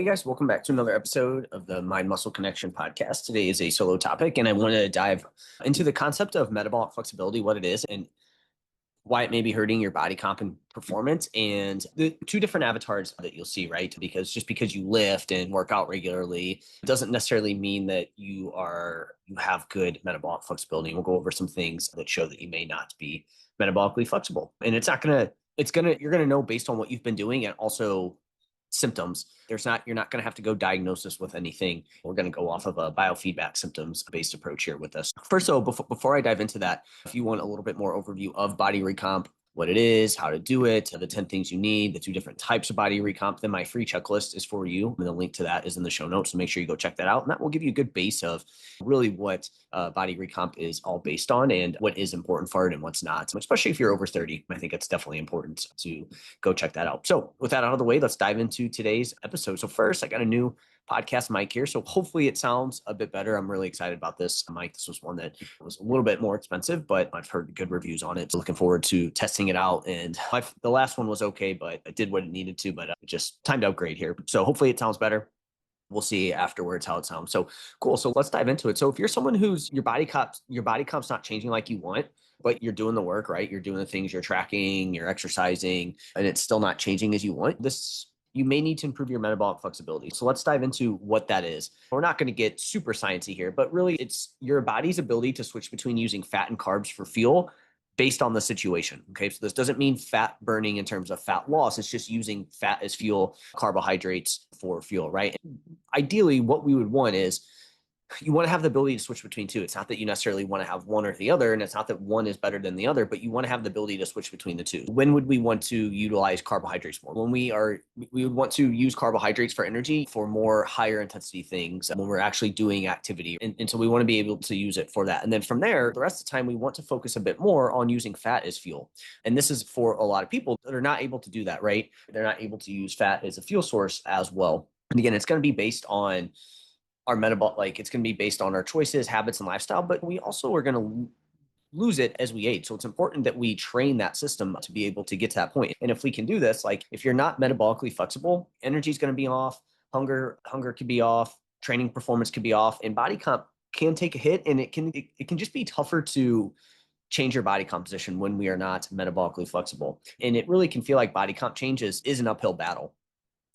Hey guys, welcome back to another episode of the Mind Muscle Connection podcast. Today is a solo topic, and I want to dive into the concept of metabolic flexibility, what it is, and why it may be hurting your body comp and performance, and the two different avatars that you'll see, right? Because just because you lift and work out regularly doesn't necessarily mean that you have good metabolic flexibility. We'll go over some things that show that you may not be metabolically flexible, and you're gonna know based on what you've been doing and also symptoms. You're not going to have to go diagnosis with anything. We're going to go off of a biofeedback symptoms based approach here with us. First, so before I dive into that, if you want a little bit more overview of body recomp, what it is, how to do it, the 10 things you need, the two different types of body recomp, then my free checklist is for you. And the link to that is in the show notes. So make sure you go check that out. And that will give you a good base of really what body recomp is all based on and what is important for it and what's not, especially if you're over 30. I think it's definitely important to go check that out. So with that out of the way, let's dive into today's episode. So first, I got a new podcast mic here. So hopefully it sounds a bit better. I'm really excited about this mic. This was one that was a little bit more expensive, but I've heard good reviews on it. So looking forward to testing it out. And the last one was okay, but I did what it needed to, but it just timed out great here. So hopefully it sounds better. We'll see afterwards how it sounds. So cool. So let's dive into it. So if you're someone who's your body comp's not changing like you want, but you're doing the work, right? You're doing the things, you're tracking, you're exercising, and it's still not changing as you want. You may need to improve your metabolic flexibility. So let's dive into what that is. We're not going to get super sciencey here, but really it's your body's ability to switch between using fat and carbs for fuel based on the situation. Okay. So this doesn't mean fat burning in terms of fat loss. It's just using fat as fuel, carbohydrates for fuel, right? Ideally, what we would want is you want to have the ability to switch between two. It's not that you necessarily want to have one or the other, and it's not that one is better than the other, but you want to have the ability to switch between the two. When would we want to utilize carbohydrates more? When we would want to use carbohydrates for energy for more higher intensity things when we're actually doing activity. And so we want to be able to use it for that. And then from there, the rest of the time, we want to focus a bit more on using fat as fuel. And this is for a lot of people that are not able to do that, right? They're not able to use fat as a fuel source as well. And again, it's going to be based on our metabolic, it's going to be based on our choices, habits, and lifestyle, but we also are going to lose it as we age. So it's important that we train that system to be able to get to that point. And if we can do this, like if you're not metabolically flexible, energy is going to be off, hunger could be off, training performance could be off, and body comp can take a hit, and it can just be tougher to change your body composition when we are not metabolically flexible. And it really can feel like body comp changes is an uphill battle.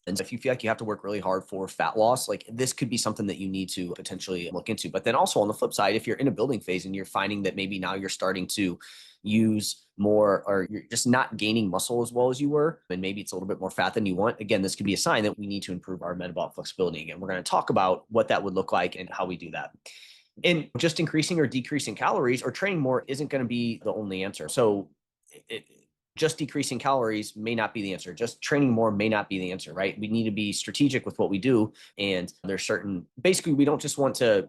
And so if you feel like you have to work really hard for fat loss, like this could be something that you need to potentially look into. But then also on the flip side, if you're in a building phase and you're finding that maybe now you're starting to use more, or you're just not gaining muscle as well as you were, and maybe it's a little bit more fat than you want, again, this could be a sign that we need to improve our metabolic flexibility. Again, we're going to talk about what that would look like and how we do that. And just increasing or decreasing calories or training more isn't going to be the only answer. So just decreasing calories may not be the answer. Just training more may not be the answer, right? We need to be strategic with what we do. And basically, we don't just want to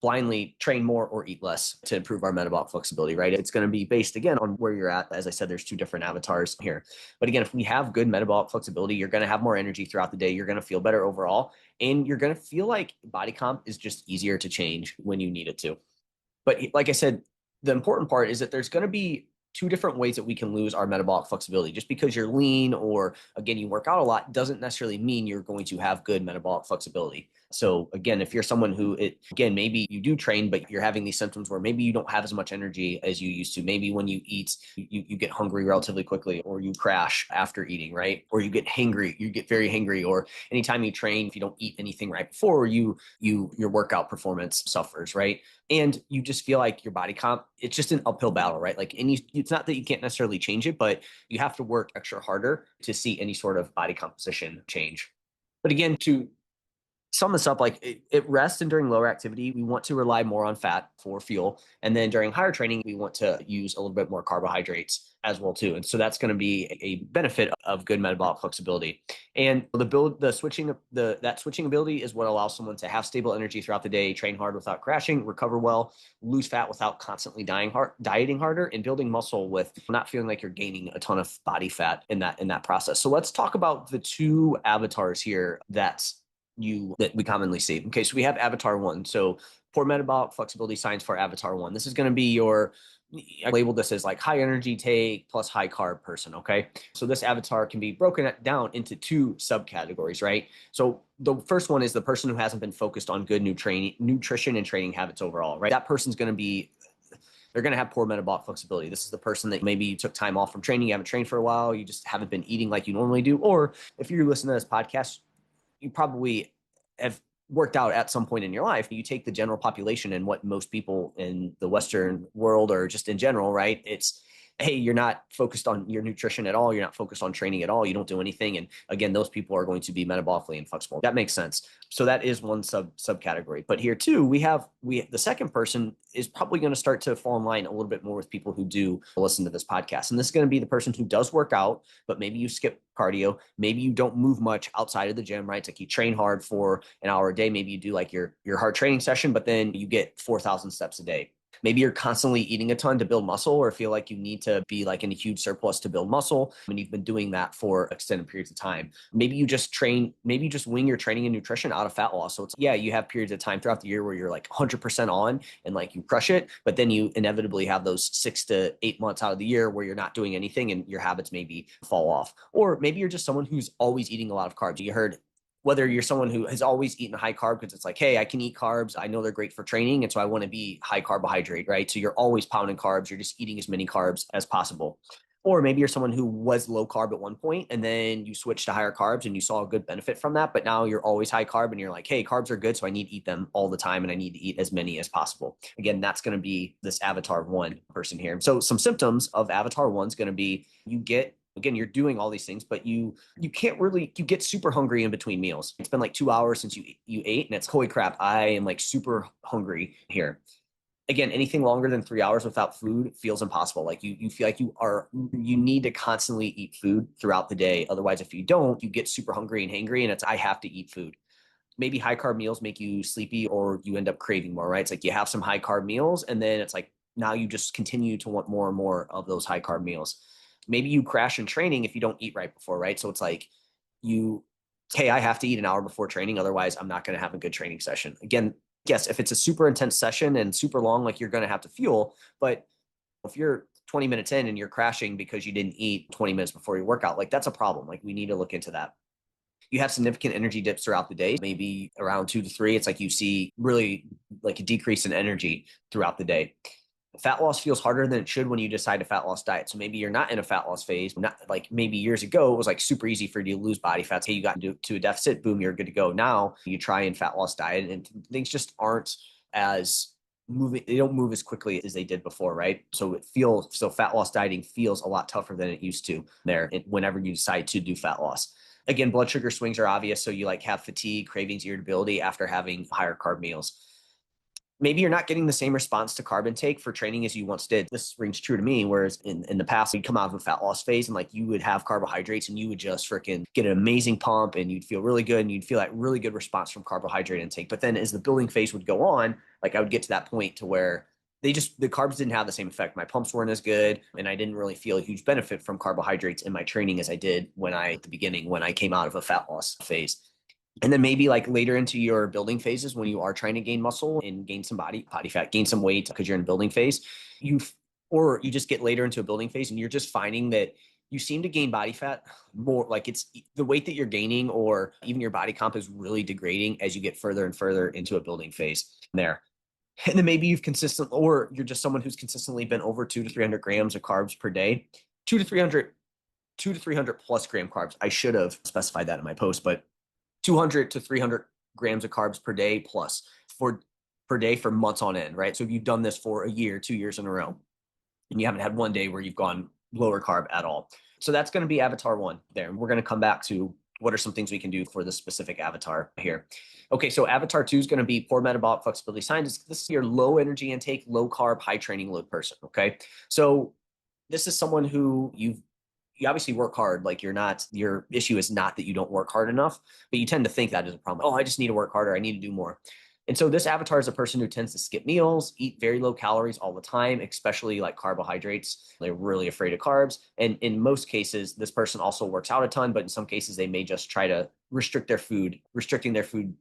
blindly train more or eat less to improve our metabolic flexibility, right? It's going to be based again on where you're at. As I said, there's two different avatars here. But again, if we have good metabolic flexibility, you're going to have more energy throughout the day. You're going to feel better overall. And you're going to feel like body comp is just easier to change when you need it to. But like I said, the important part is that there's going to be two different ways that we can lose our metabolic flexibility. Just because you're lean or again, you work out a lot doesn't necessarily mean you're going to have good metabolic flexibility. So again, if you're someone who maybe you do train, but you're having these symptoms where maybe you don't have as much energy as you used to. Maybe when you eat, you get hungry relatively quickly, or you crash after eating, right? Or you get very hangry, or anytime you train, if you don't eat anything right before, your workout performance suffers, right? And you just feel like your body comp, it's just an uphill battle, right? Like it's not that you can't necessarily change it, but you have to work extra harder to see any sort of body composition change. But again, to sum this up, like at rest and during lower activity, we want to rely more on fat for fuel. And then during higher training, we want to use a little bit more carbohydrates as well too. And so that's going to be a benefit of good metabolic flexibility. And that switching ability is what allows someone to have stable energy throughout the day, train hard without crashing, recover well, lose fat without constantly dieting harder, and building muscle with not feeling like you're gaining a ton of body fat in that process. So let's talk about the two avatars here that we commonly see. Okay, so we have avatar 1. So poor metabolic flexibility signs for avatar 1. This is going to be your I labeled this as like high energy take plus high carb person. Okay. So this avatar can be broken down into two subcategories, right? So the first one is the person who hasn't been focused on good nutrition and training habits overall, right? That person's going to be, they're going to have poor metabolic flexibility. This is the person that maybe you took time off from training, you haven't trained for a while, you just haven't been eating like you normally do. Or if you're listening to this podcast, you probably have worked out at some point in your life. You take the general population and what most people in the Western world or just in general, right? It's, hey, you're not focused on your nutrition at all. You're not focused on training at all. You don't do anything. And again, those people are going to be metabolically inflexible. That makes sense. So that is one subcategory. But here too, the second person is probably going to start to fall in line a little bit more with people who do listen to this podcast. And this is going to be the person who does work out, but maybe you skip cardio. Maybe you don't move much outside of the gym, right? It's like you train hard for an hour a day. Maybe you do like your hard training session, but then you get 4,000 steps a day. Maybe you're constantly eating a ton to build muscle or feel like you need to be like in a huge surplus to build muscle. And you've been doing that for extended periods of time. Maybe you just wing your training and nutrition out of fat loss. So it's, yeah, you have periods of time throughout the year where you're like 100% on and like you crush it, but then you inevitably have those 6 to 8 months out of the year where you're not doing anything and your habits maybe fall off. Or maybe you're just someone who's always eating a lot of carbs. You heard whether you're someone who has always eaten high carb because it's like, hey, I can eat carbs. I know they're great for training. And so I want to be high carbohydrate, right? So you're always pounding carbs. You're just eating as many carbs as possible. Or maybe you're someone who was low carb at one point and then you switched to higher carbs and you saw a good benefit from that. But now you're always high carb and you're like, hey, carbs are good. So I need to eat them all the time and I need to eat as many as possible. Again, that's going to be this avatar one person here. So some symptoms of avatar one is going to be again, you're doing all these things, but you get super hungry in between meals. It's been like 2 hours since you ate and it's, holy crap, I am like super hungry here. Again, anything longer than 3 hours without food feels impossible. Like you feel like you need to constantly eat food throughout the day. Otherwise, if you don't, you get super hungry and hangry and it's, I have to eat food. Maybe high carb meals make you sleepy or you end up craving more, right? It's like you have some high carb meals and then it's like, now you just continue to want more and more of those high carb meals. Maybe you crash in training if you don't eat right before, right? So it's like hey, I have to eat an hour before training. Otherwise, I'm not going to have a good training session. Again, yes, if it's a super intense session and super long, like you're going to have to fuel. But if you're 20 minutes in and you're crashing because you didn't eat 20 minutes before your workout, like that's a problem. Like we need to look into that. You have significant energy dips throughout the day, maybe around 2 to 3. It's like you see really like a decrease in energy throughout the day. Fat loss feels harder than it should when you decide a fat loss diet. So maybe you're not in a fat loss phase. Not like maybe years ago, it was like super easy for you to lose body fat. Hey, you got to a deficit, boom, you're good to go. Now you try and fat loss diet and things just aren't as moving. They don't move as quickly as they did before, right? So fat loss dieting feels a lot tougher than it used to there whenever you decide to do fat loss. Again, blood sugar swings are obvious. So you like have fatigue, cravings, irritability after having higher carb meals. Maybe you're not getting the same response to carb intake for training as you once did. This rings true to me. Whereas in the past, you'd come out of a fat loss phase and like you would have carbohydrates and you would just freaking get an amazing pump and you'd feel really good and you'd feel that really good response from carbohydrate intake. But then as the building phase would go on, like I would get to that point to where the carbs didn't have the same effect. My pumps weren't as good and I didn't really feel a huge benefit from carbohydrates in my training as I did at the beginning, when I came out of a fat loss phase. And then maybe like later into your building phases, when you are trying to gain muscle and gain some body fat, gain some weight because you're in a building phase, or you just get later into a building phase and you're just finding that you seem to gain body fat more, like it's the weight that you're gaining or even your body comp is really degrading as you get further and further into a building phase there. And then maybe or you're just someone who's consistently been over 200 to 300 grams of carbs per day, 200 to 300 plus gram carbs. I should have specified that in my post, but 200 to 300 grams of carbs per day plus per day for months on end, right? So if you've done this for a year, 2 years in a row, and you haven't had one day where you've gone lower carb at all. So that's going to be avatar one there. And we're going to come back to what are some things we can do for the specific avatar here. Okay, so avatar two is going to be poor metabolic flexibility signs. This is your low energy intake, low carb, high training load person, okay? So this is someone who you obviously work hard. Like your issue is not that you don't work hard enough, but you tend to think that is a problem. Oh, I just need to work harder. I need to do more. And so this avatar is a person who tends to skip meals, eat very low calories all the time, especially like carbohydrates. They're really afraid of carbs. And in most cases, this person also works out a ton, but in some cases they may just try to restricting their food.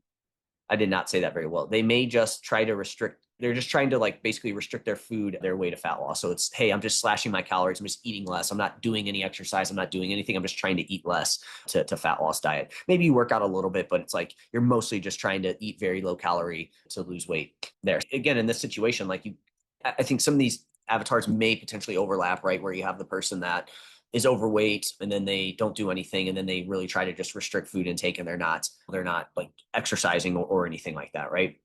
I did not say that very well. They may just try to restrict They're just trying to like basically restrict their food, their way to fat loss. So it's, hey, I'm just slashing my calories. I'm just eating less. I'm not doing any exercise. I'm not doing anything. I'm just trying to eat less to fat loss diet. Maybe you work out a little bit, but it's like you're mostly just trying to eat very low calorie to lose weight there. Again, in this situation, like I think some of these avatars may potentially overlap, right? Where you have the person that is overweight and then they don't do anything and then they really try to just restrict food intake and they're not like exercising or anything like that, right?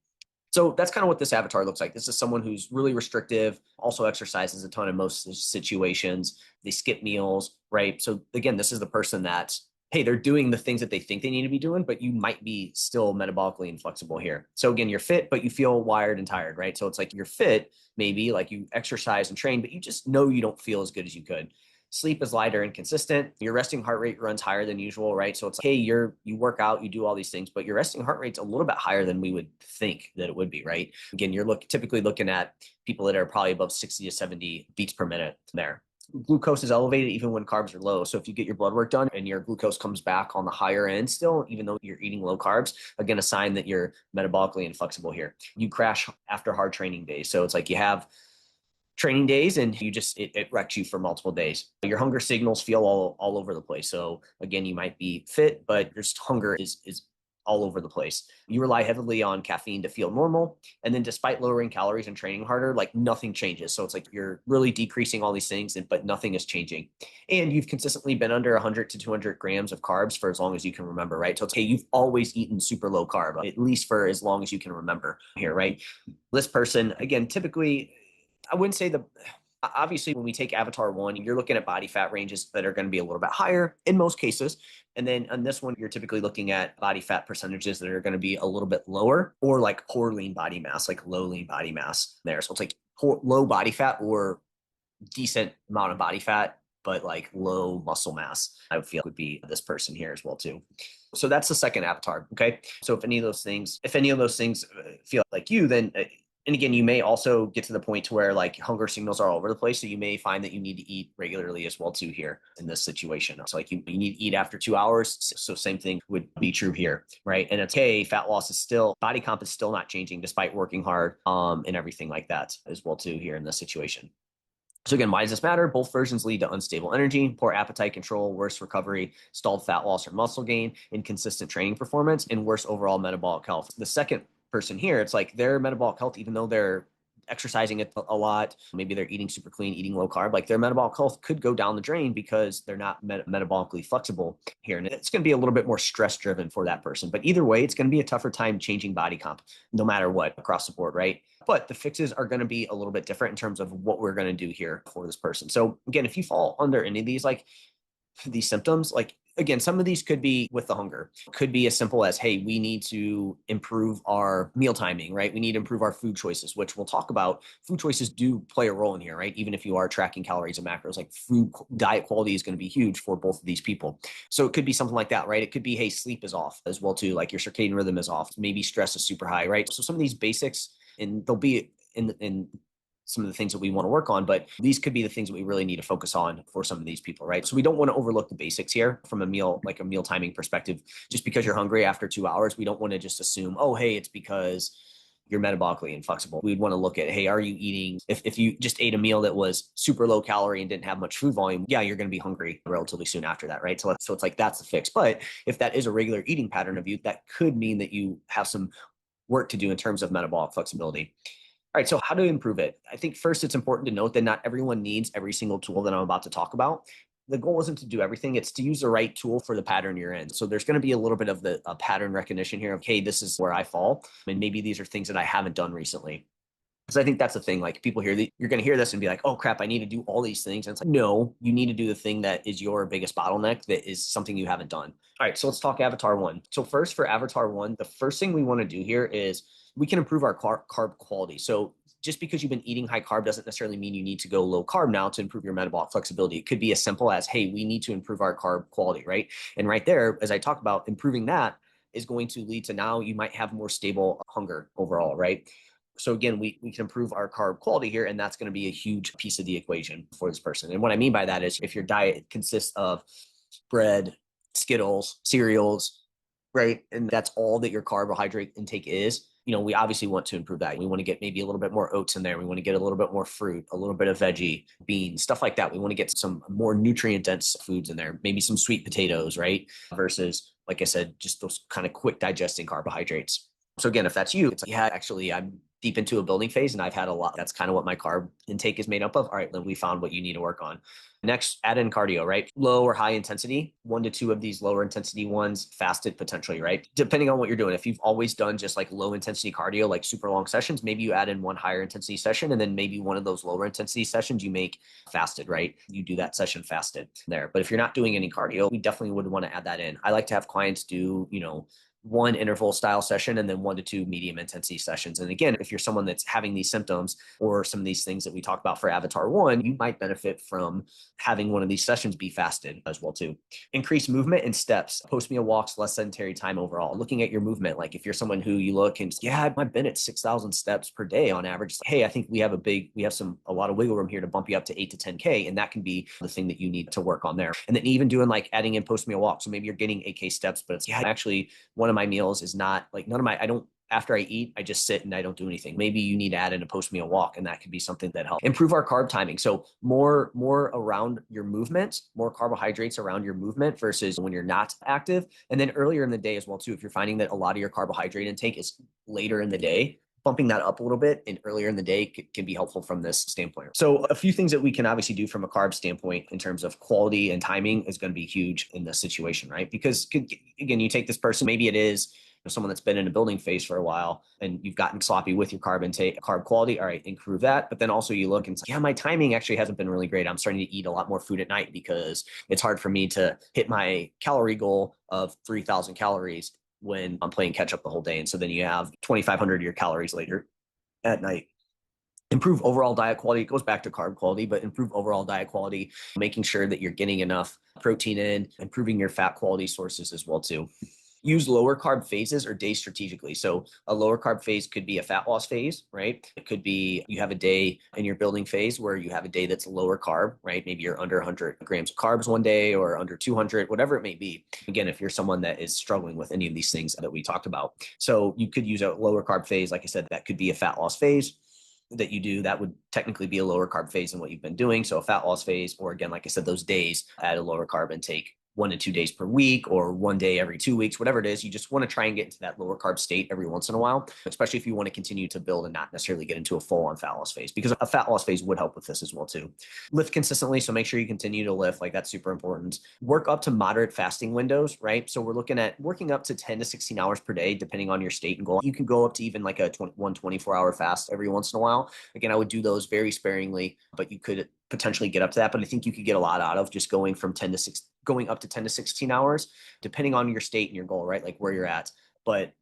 So that's kind of what this avatar looks like. This is someone who's really restrictive, also exercises a ton in most situations. They skip meals, right? So again, this is the person that, hey, they're doing the things that they think they need to be doing, but you might be still metabolically inflexible here. So again, you're fit, but you feel wired and tired, right? So it's like you're fit, maybe like you exercise and train, but you just know you don't feel as good as you could. Sleep is lighter and consistent. Your resting heart rate runs higher than usual, right? So it's like, hey, you work out, you do all these things, but your resting heart rate's a little bit higher than we would think that it would be, right? Again, you're typically looking at people that are probably above 60 to 70 beats per minute there. Glucose is elevated even when carbs are low. So if you get your blood work done and your glucose comes back on the higher end still, even though you're eating low carbs, again, a sign that you're metabolically inflexible here. You crash after hard training days. So it's like you have training days and it wrecks you for multiple days. Your hunger signals feel all over the place. So again, you might be fit, but your hunger is all over the place. You rely heavily on caffeine to feel normal. And then despite lowering calories and training harder, like nothing changes. So it's like you're really decreasing all these things, but nothing is changing. And you've consistently been under 100 to 200 grams of carbs for as long as you can remember, right? So it's, hey, you've always eaten super low carb, at least for as long as you can remember here, right? This person, again, typically, I wouldn't say obviously when we take avatar one, you're looking at body fat ranges that are going to be a little bit higher in most cases. And then on this one, you're typically looking at body fat percentages that are going to be a little bit lower or like poor lean body mass, like low lean body mass there. So it's like low body fat or decent amount of body fat, but like low muscle mass, I would feel would be this person here as well too. So that's the second avatar. Okay. So if any of those things feel like you, then and again, you may also get to the point to where like hunger signals are all over the place. So you may find that you need to eat regularly as well too here in this situation. So like you need to eat after 2 hours. So same thing would be true here, right? And it's, hey, fat loss is still, body comp is still not changing despite working hard and everything like that as well too here in this situation. So again, why does this matter? Both versions lead to unstable energy, poor appetite control, worse recovery, stalled fat loss or muscle gain, inconsistent training performance, and worse overall metabolic health. The second person here, it's like their metabolic health, even though they're exercising it a lot, maybe they're eating super clean, eating low carb, like their metabolic health could go down the drain because they're not metabolically flexible here. And it's going to be a little bit more stress driven for that person. But either way, it's going to be a tougher time changing body comp, no matter what, across the board, right? But the fixes are going to be a little bit different in terms of what we're going to do here for this person. So again, if you fall under any of these symptoms, like again, some of these could be with the hunger, could be as simple as, hey, we need to improve our meal timing, right? We need to improve our food choices, which we'll talk about. Food choices do play a role in here, right? Even if you are tracking calories and macros, like food diet quality is going to be huge for both of these people. So it could be something like that, right? It could be, hey, sleep is off as well too. Like your circadian rhythm is off. Maybe stress is super high, right? So some of these basics, and they'll be in some of the things that we want to work on, but these could be the things that we really need to focus on for some of these people, right? So we don't want to overlook the basics here from a meal timing perspective. Just because you're hungry after 2 hours, we don't want to just assume, oh, hey, it's because you're metabolically inflexible. We'd want to look at, hey, are you eating, if you just ate a meal that was super low calorie and didn't have much food volume, yeah, you're going to be hungry relatively soon after that, right? So it's like, that's the fix. But if that is a regular eating pattern of you, that could mean that you have some work to do in terms of metabolic flexibility. All right, so how to improve it? I think first it's important to note that not everyone needs every single tool that I'm about to talk about. The goal isn't to do everything, it's to use the right tool for the pattern you're in. So there's going to be a little bit of the pattern recognition here of, hey, this is where I fall. And maybe these are things that I haven't done recently. Because I think that's the thing, like people hear that you're going to hear this and be like, oh crap, I need to do all these things. And it's like, no, you need to do the thing that is your biggest bottleneck, that is something you haven't done. All right, so let's talk Avatar 1. So first for Avatar 1, the first thing we want to do here is we can improve our carb quality. So just because you've been eating high carb doesn't necessarily mean you need to go low carb now to improve your metabolic flexibility. It could be as simple as, hey, we need to improve our carb quality, right? And right there, as I talk about, improving that is going to lead to now you might have more stable hunger overall, right? So again, we can improve our carb quality here, and that's going to be a huge piece of the equation for this person. And what I mean by that is if your diet consists of bread, Skittles, cereals, right, and that's all that your carbohydrate intake is, we obviously want to improve that. We want to get maybe a little bit more oats in there. We want to get a little bit more fruit, a little bit of veggie, beans, stuff like that. We want to get some more nutrient dense foods in there, maybe some sweet potatoes, right? Versus, like I said, just those kind of quick digesting carbohydrates. So again, if that's you, it's like, yeah, actually, I'm deep into a building phase and I've had a lot. That's kind of what my carb intake is made up of. All right, then we found what you need to work on. Next, add in cardio, right? Low or high intensity, 1 to 2 of these lower intensity ones, fasted potentially, right? Depending on what you're doing. If you've always done just like low intensity cardio, like super long sessions, maybe you add in one higher intensity session and then maybe one of those lower intensity sessions you make fasted, right? You do that session fasted there. But if you're not doing any cardio, we definitely would want to add that in. I like to have clients do, one interval style session and then 1 to 2 medium intensity sessions. And again, if you're someone that's having these symptoms or some of these things that we talked about for Avatar 1, you might benefit from having one of these sessions be fasted as well too. Increase movement and steps, post-meal walks, less sedentary time overall. Looking at your movement, like if you're someone who you look and yeah, I've been at 6,000 steps per day on average. Hey, I think we have a lot of wiggle room here to bump you up to 8 to 10K. And that can be the thing that you need to work on there. And then even doing like adding in post-meal walks. So maybe you're getting 8K steps, but it's actually one of my meals is not like after I eat, I just sit and I don't do anything. Maybe you need to add in a post-meal walk, and that could be something that helps. Improve our carb timing. So more around your movement, more carbohydrates around your movement versus when you're not active. And then earlier in the day as well too, if you're finding that a lot of your carbohydrate intake is later in the day, bumping that up a little bit and earlier in the day can be helpful from this standpoint. So a few things that we can obviously do from a carb standpoint in terms of quality and timing is going to be huge in this situation, right? Because again, you take this person, maybe it is someone that's been in a building phase for a while and you've gotten sloppy with your carb intake, carb quality. All right, improve that. But then also you look and say, yeah, my timing actually hasn't been really great. I'm starting to eat a lot more food at night because it's hard for me to hit my calorie goal of 3,000 calories when I'm playing catch up the whole day. And so then you have 2,500 of your calories later at night. Improve overall diet quality. It goes back to carb quality, but improve overall diet quality, making sure that you're getting enough protein in, improving your fat quality sources as well too. Use lower carb phases or days strategically. So a lower carb phase could be a fat loss phase, right? It could be you have a day in your building phase where you have a day that's lower carb, right? Maybe you're under 100 grams of carbs one day or under 200, whatever it may be. Again, if you're someone that is struggling with any of these things that we talked about. So you could use a lower carb phase. Like I said, that could be a fat loss phase that you do. That would technically be a lower carb phase than what you've been doing. So a fat loss phase, or again, like I said, those days at a lower carb intake 1 to 2 days per week or 1 day every 2 weeks, whatever it is. You just want to try and get into that lower carb state every once in a while, especially if you want to continue to build and not necessarily get into a full on fat loss phase, because a fat loss phase would help with this as well too. Lift consistently. So make sure you continue to lift. Like that's super important. Work up to moderate fasting windows, right? So we're looking at working up to 10 to 16 hours per day, depending on your state and goal. You can go up to even like a 24-hour fast every once in a while. Again, I would do those very sparingly, but you could potentially get up to that. But I think you could get a lot out of just going up to 10 to 16 hours, depending on your state and your goal, right? Like where you're at. But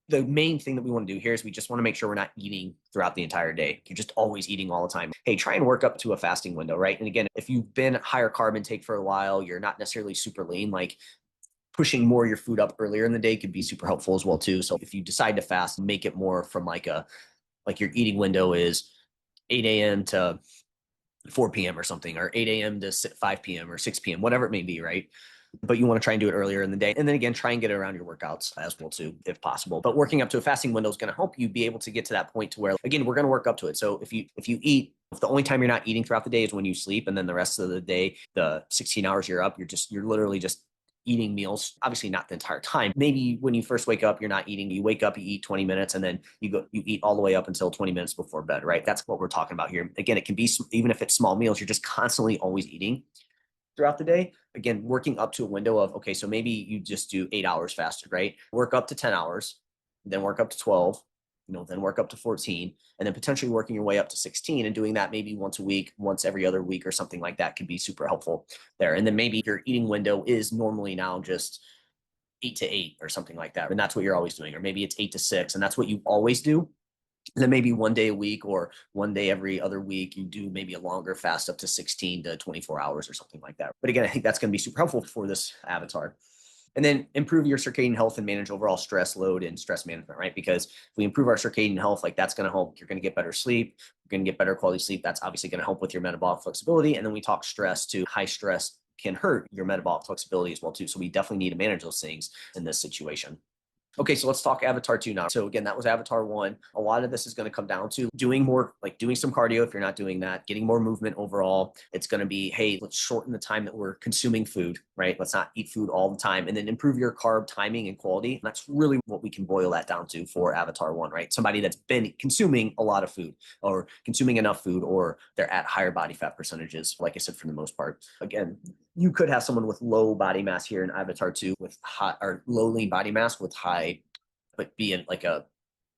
the main thing that we want to do here is we just want to make sure we're not eating throughout the entire day. You're just always eating all the time. Hey, try and work up to a fasting window, right? And again, if you've been higher carb intake for a while, you're not necessarily super lean, like pushing more of your food up earlier in the day could be super helpful as well too. So if you decide to fast, make it more from like your eating window is 8 a.m. to 4 p.m. or something, or 8 a.m. to 5 p.m. or 6 p.m., whatever it may be, right? But you want to try and do it earlier in the day. And then again, try and get it around your workouts as well too, if possible. But working up to a fasting window is going to help you be able to get to that point to where, again, we're going to work up to it. So if the only time you're not eating throughout the day is when you sleep, and then the rest of the day, the 16 hours you're up, you're literally just eating meals, obviously not the entire time. Maybe when you first wake up, you're not eating. You wake up, you eat 20 minutes, and then you eat all the way up until 20 minutes before bed, right? That's what we're talking about here. Again, it can be, even if it's small meals, you're just constantly always eating throughout the day. Again, working up to a window of, okay, so maybe you just do 8 hours fasted, right? Work up to 10 hours, then work up to 12, then work up to 14, and then potentially working your way up to 16 and doing that maybe once a week, once every other week or something like that could be super helpful there. And then maybe your eating window is normally now just 8 to 8 or something like that. And that's what you're always doing. Or maybe it's 8 to 6 and that's what you always do. And then maybe 1 day a week or 1 day every other week, you do maybe a longer fast up to 16 to 24 hours or something like that. But again, I think that's going to be super helpful for this avatar. And then improve your circadian health and manage overall stress load and stress management, right? Because if we improve our circadian health, like that's going to help. You're going to get better sleep. You're going to get better quality sleep. That's obviously going to help with your metabolic flexibility. And then we talk stress too. High stress can hurt your metabolic flexibility as well too. So we definitely need to manage those things in this situation. Okay, so let's talk Avatar 2 now. So again, that was Avatar 1. A lot of this is going to come down to doing more, like doing some cardio if you're not doing that, getting more movement overall. It's going to be, hey, let's shorten the time that we're consuming food, right? Let's not eat food all the time, and then improve your carb timing and quality. And that's really what we can boil that down to for Avatar 1, right? Somebody that's been consuming a lot of food or consuming enough food, or they're at higher body fat percentages, like I said, for the most part. Again, you could have someone with low body mass here in Avatar 2 with high or low lean body mass with high, but being like a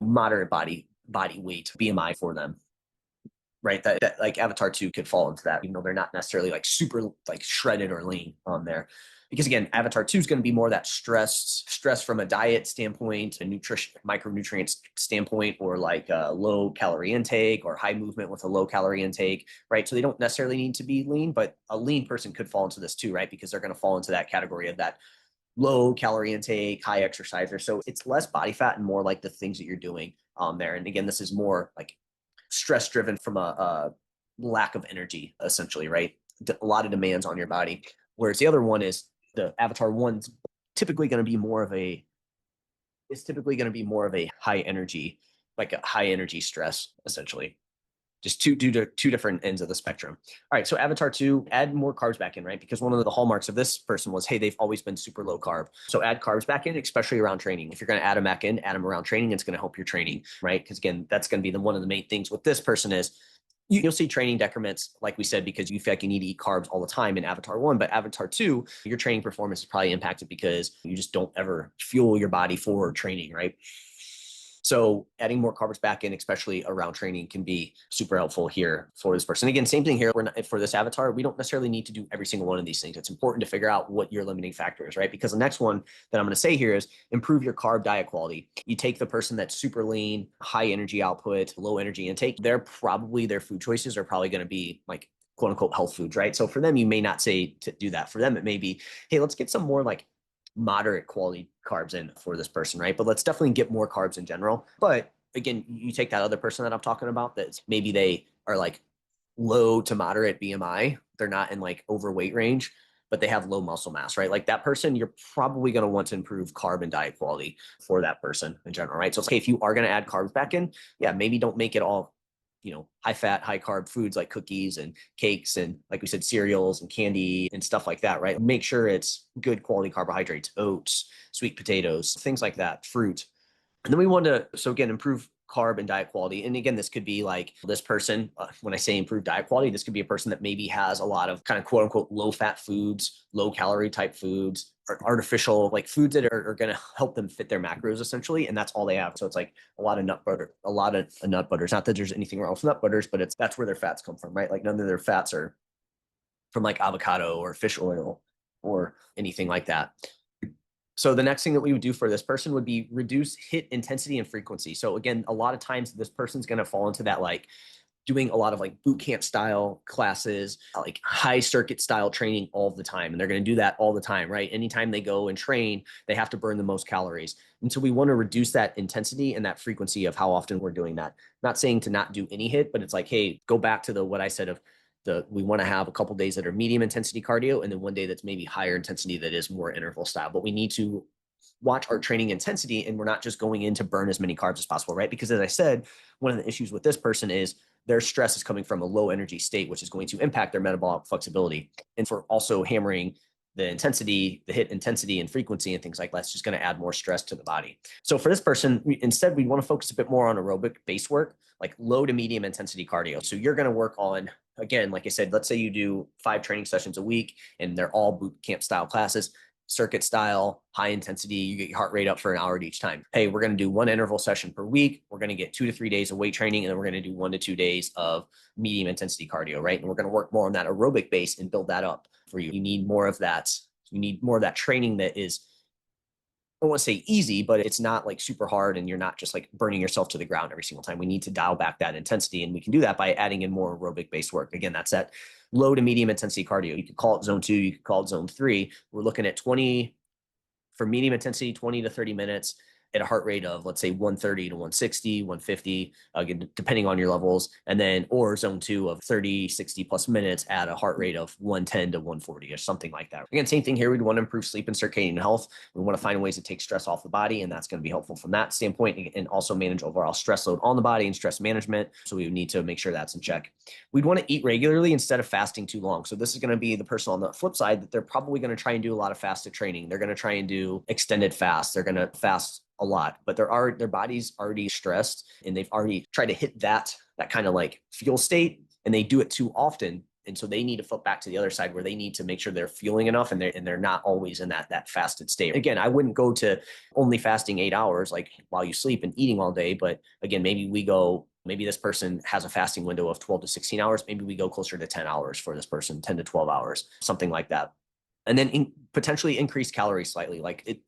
moderate body weight BMI for them, right? That like Avatar 2 could fall into that, even though they're not necessarily like super like shredded or lean on there. Because again, Avatar 2 is going to be more that stress from a diet standpoint, a nutrition micronutrients standpoint, or like a low calorie intake or high movement with a low calorie intake, right? So they don't necessarily need to be lean, but a lean person could fall into this too, right? Because they're going to fall into that category of that low calorie intake, high exerciser. So it's less body fat and more like the things that you're doing there. And again, this is more like stress driven from a lack of energy, essentially, right? A lot of demands on your body. Whereas the other one is the Avatar one's typically going to be more of a, it's typically going to be more of a high energy, like a high energy stress, essentially. Just due to two different ends of the spectrum. All right, so Avatar 2, add more carbs back in, right? Because one of the hallmarks of this person was, hey, they've always been super low carb. So add carbs back in, especially around training. If you're going to add them back in, add them around training. It's going to help your training, right? Because again, that's going to be one of the main things with this person is you'll see training decrements, like we said, because you feel like you need to eat carbs all the time in Avatar 1. But Avatar 2, your training performance is probably impacted because you just don't ever fuel your body for training, right? So adding more carbs back in, especially around training, can be super helpful here for this person. Again, same thing here. For this avatar, we don't necessarily need to do every single one of these things. It's important to figure out what your limiting factor is, right? Because the next one that I'm going to say here is improve your carb diet quality. You take the person that's super lean, high energy output, low energy intake, their food choices are probably going to be like quote unquote health foods, right? So for them, you may not say to do that. For them, it may be, hey, let's get some more like moderate quality carbs in for this person, right? But let's definitely get more carbs in general. But again, you take that other person that I'm talking about, that's maybe they are like low to moderate BMI. They're not in like overweight range, but they have low muscle mass, right? Like that person, you're probably going to want to improve carb and diet quality for that person in general, right? So it's like, if you are going to add carbs back in, yeah, maybe don't make it all high fat, high carb foods like cookies and cakes and, like we said, cereals and candy and stuff like that, right? Make sure it's good quality carbohydrates, oats, sweet potatoes, things like that, fruit. And then we want to, so again, improve carb and diet quality. And again, this could be like this person, when I say improve diet quality, this could be a person that maybe has a lot of kind of quote unquote low fat foods, low calorie type foods, or artificial like foods that are going to help them fit their macros essentially. And that's all they have. So it's like a lot of nut butter, a lot of nut butters. Not that there's anything wrong with nut butters, but that's where their fats come from, right? Like none of their fats are from like avocado or fish oil or anything like that. So the next thing that we would do for this person would be reduce HIIT intensity and frequency. So again, a lot of times this person's going to fall into that, like doing a lot of like boot camp style classes, like high circuit style training all the time. And they're going to do that all the time, right? Anytime they go and train, they have to burn the most calories. And so we want to reduce that intensity and that frequency of how often we're doing that. Not saying to not do any HIIT, but it's like, hey, go back to what I said of we want to have a couple days that are medium intensity cardio, and then one day that's maybe higher intensity that is more interval style. But we need to watch our training intensity, and we're not just going in to burn as many carbs as possible, right? Because as I said, one of the issues with this person is their stress is coming from a low energy state, which is going to impact their metabolic flexibility. And for also hammering the intensity, the HIIT intensity and frequency and things like that, it's just going to add more stress to the body. So for this person, instead, we want to focus a bit more on aerobic base work, like low to medium intensity cardio. So you're going to work on, again, like I said, let's say you do 5 training sessions a week and they're all boot camp style classes, circuit style, high intensity, you get your heart rate up for an hour at each time. Hey, we're going to do 1 interval session per week. We're going to get 2 to 3 days of weight training, and then we're going to do 1 to 2 days of medium intensity cardio, right? And we're going to work more on that aerobic base and build that up for you. You need more of that. You need more of that training that is, I don't want to say easy, but it's not like super hard and you're not just like burning yourself to the ground every single time. We need to dial back that intensity, and we can do that by adding in more aerobic based work. Again, that's that low to medium intensity cardio. You could call it zone 2, you could call it zone 3. We're looking at 20 for medium intensity, 20 to 30 minutes. at a heart rate of, let's say, 130 to 160, 150, again, depending on your levels. And then, or zone 2 of 30, 60 plus minutes at a heart rate of 110 to 140 or something like that. Again, same thing here. We'd want to improve sleep and circadian health. We want to find ways to take stress off the body, and that's going to be helpful from that standpoint, and also manage overall stress load on the body and stress management. So we would need to make sure that's in check. We'd want to eat regularly instead of fasting too long. So this is going to be the person on the flip side that they're probably going to try and do a lot of fasted training. They're going to try and do extended fasts. They're going to fast a lot, but their body's already stressed and they've already tried to hit that kind of like fuel state, and they do it too often. And so they need to flip back to the other side where they need to make sure they're fueling enough and they're not always in that fasted state. Again, I wouldn't go to only fasting 8 hours like while you sleep and eating all day. But again, maybe this person has a fasting window of 12 to 16 hours. Maybe we go closer to 10 hours for this person, 10 to 12 hours, something like that. And then potentially increase calories slightly.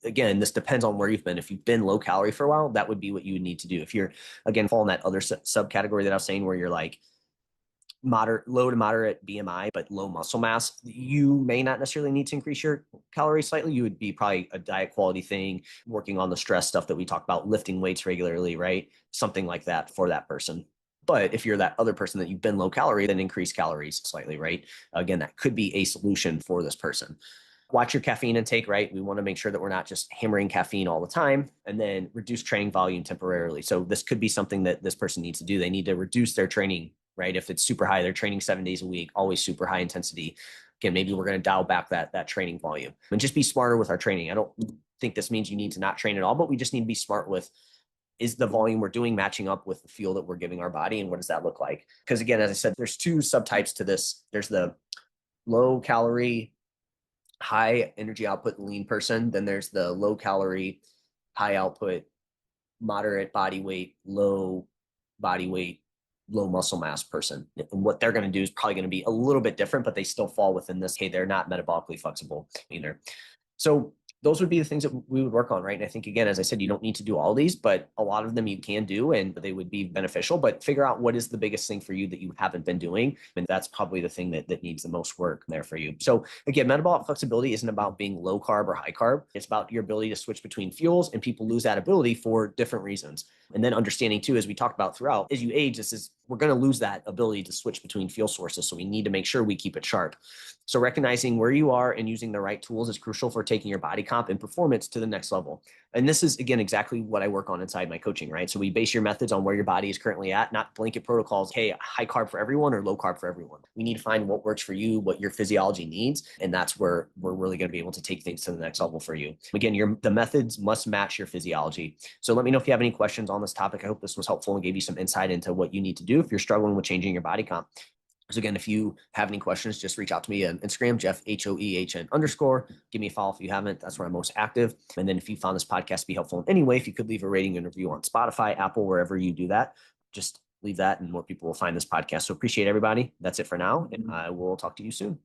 Again, this depends on where you've been. If you've been low calorie for a while, that would be what you would need to do. If you're, again, fall in that other subcategory that I was saying, where you're like low to moderate BMI, but low muscle mass, you may not necessarily need to increase your calories slightly. You would be probably a diet quality thing, working on the stress stuff that we talked about, lifting weights regularly, right? Something like that for that person. But if you're that other person that you've been low calorie, then increase calories slightly, right? Again, that could be a solution for this person. Watch your caffeine intake, right? We want to make sure that we're not just hammering caffeine all the time, and then reduce training volume temporarily. So this could be something that this person needs to do. They need to reduce their training, right? If it's super high, they're training 7 days a week, always super high intensity. Again, maybe we're going to dial back that training volume and just be smarter with our training. I don't think this means you need to not train at all, but we just need to be smart with, is the volume we're doing matching up with the fuel that we're giving our body, and what does that look like? Because again, as I said, there's 2 subtypes to this. There's the low calorie, high energy output lean person. Then there's the low calorie, high output, moderate body weight, low muscle mass person. And what they're going to do is probably going to be a little bit different, but they still fall within this, hey, they're not metabolically flexible either. So those would be the things that we would work on, right? And I think, again, as I said, you don't need to do all these, but a lot of them you can do, and they would be beneficial. But figure out what is the biggest thing for you that you haven't been doing. And that's probably the thing that needs the most work there for you. So again, metabolic flexibility isn't about being low carb or high carb. It's about your ability to switch between fuels, and people lose that ability for different reasons. And then understanding too, as we talked about throughout, as you age, we're going to lose that ability to switch between fuel sources. So we need to make sure we keep it sharp. So recognizing where you are and using the right tools is crucial for taking your body comp and performance to the next level. And this is, again, exactly what I work on inside my coaching, right? So we base your methods on where your body is currently at, not blanket protocols. Hey, high carb for everyone or low carb for everyone. We need to find what works for you, what your physiology needs. And that's where we're really going to be able to take things to the next level for you. Again, the methods must match your physiology. So let me know if you have any questions on this topic. I hope this was helpful and gave you some insight into what you need to do if you're struggling with changing your body comp. So again, if you have any questions, just reach out to me on Instagram, Jeff, HOEHN_. Give me a follow if you haven't. That's where I'm most active. And then if you found this podcast to be helpful in any way, if you could leave a rating and review on Spotify, Apple, wherever you do that, just leave that and more people will find this podcast. So appreciate everybody. That's it for now. And I will talk to you soon.